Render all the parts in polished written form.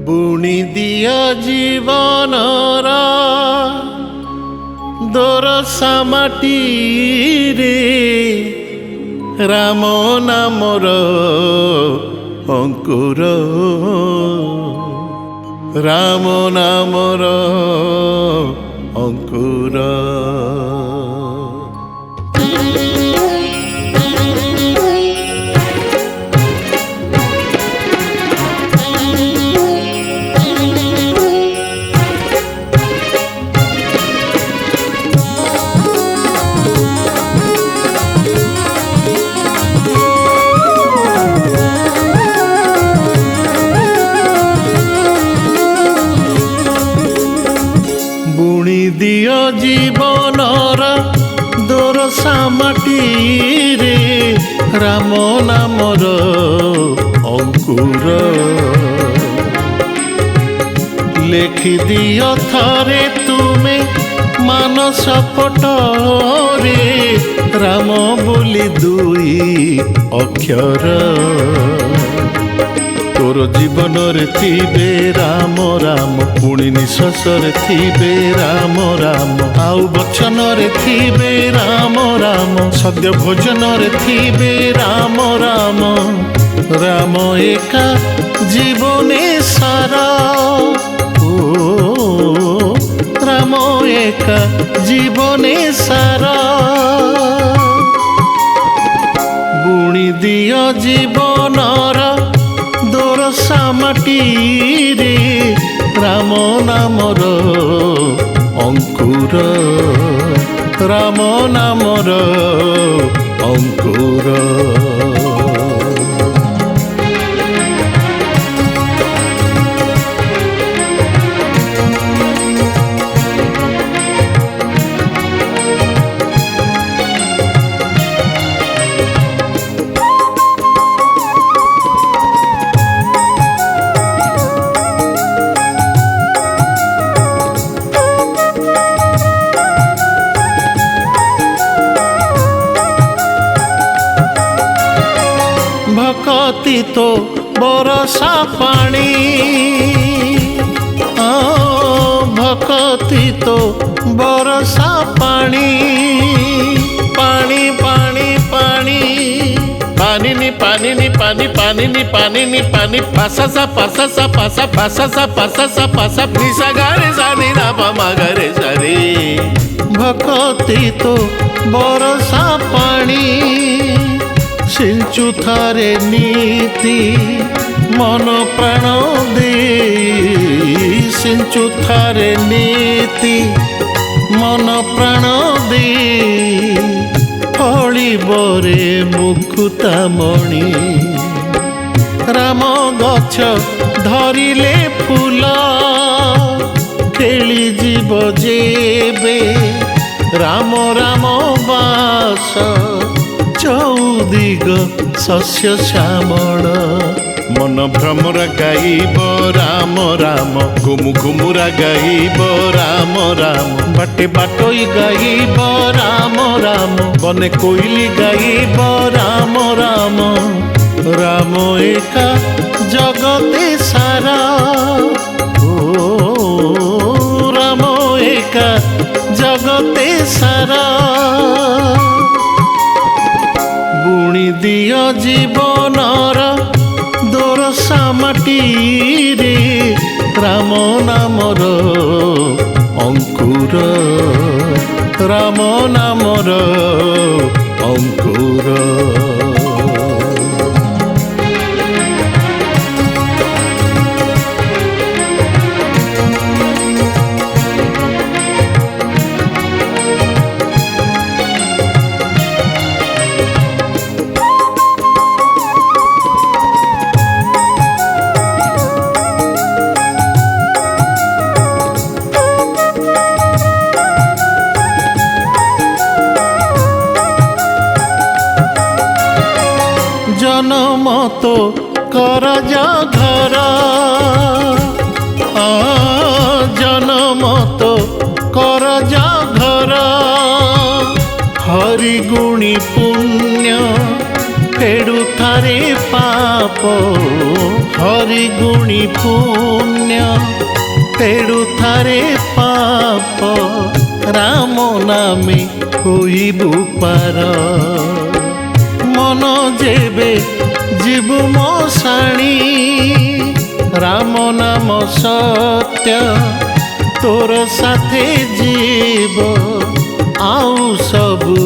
बुणी दिया जीवनर दोरसा माटी रे राम नामर अंकुर राम नामर अंकुर दियो जीवनर दोरसा माटी रे राम नामर अंकुर लेखि दियो थरे तुमे मानस पटरे राम बोली दुई अक्षर तोर जीवन रे थिबे राम राम पुणी निश्वास रे थिबे राम राम आउ वचन रे थिबे राम राम सद्य भोजन रे थिबे राम राम राम एका जीवने सारा ओ राम एका जीवने सारा बुणी दियो जीवनर दोरसा माटी रे राम नामर अंकुर राम नामर अंकुर भक्ति तो बरसा पानी भक्ति तो बरसा पानी पानी पानी पानी पानी नी पानी नी पानी पानी नी पानी नी पानी पासा सा पासा सा पासा पासा सा पासा सा पासा निसा गारे सानी ना पमा गारे सारी भक्ति तो बरसा पानी सिंचु थारे नीति मन प्राण दे सिंचु थारे नीति मन प्राण दे फलिबरे मुकुता मणि राम गछ धरिले फूल खेली जीव जेबे राम राम बास चौदिग शस्य श्यामल मन भ्रमर गाइब राम राम घुमु घुमुरा गाइब राम राम बाटे बाटोई गाइब राम राम बने कोइली गाइब राम राम राम एका जगते सारा ओ राम एका जगते सारा बुणी दियो जीवनर दोरसा माटी रे राम नामर अंकुर राम नामर अंकुर जन्म तो कर जा घर जन्म तो कर जा घर हरि गुणी पुण्य फेडुथारे पाप हरि गुणी पुण्य फेडुथारे पाप राम नामे होइबु पार मन जेबे जीवु मशाणी राम नाम सत्य तोर साथे जीव आउ सबु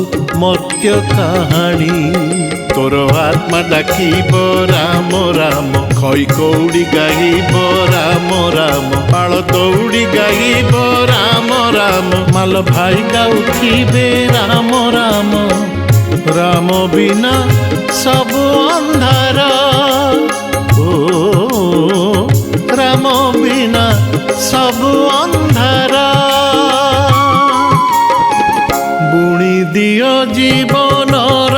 मर्त्य कहानी तोर आत्मा डाकिब राम राम खई कौड़ी गाइब राम राम पाल दौड़ी गाइब राम राम माल भाई गाउथिबे राम राम राम बिना सब अंधार ओ राम बिना सब अंधार बुणी दियो जीवनर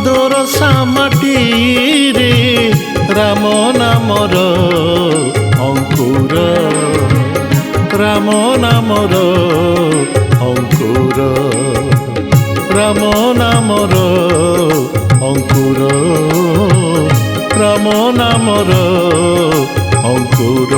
दोरसा माटी रे राम नामर अंकुर राम नामर अंकुर राम नामर अंकुर राम नामर अंकुर।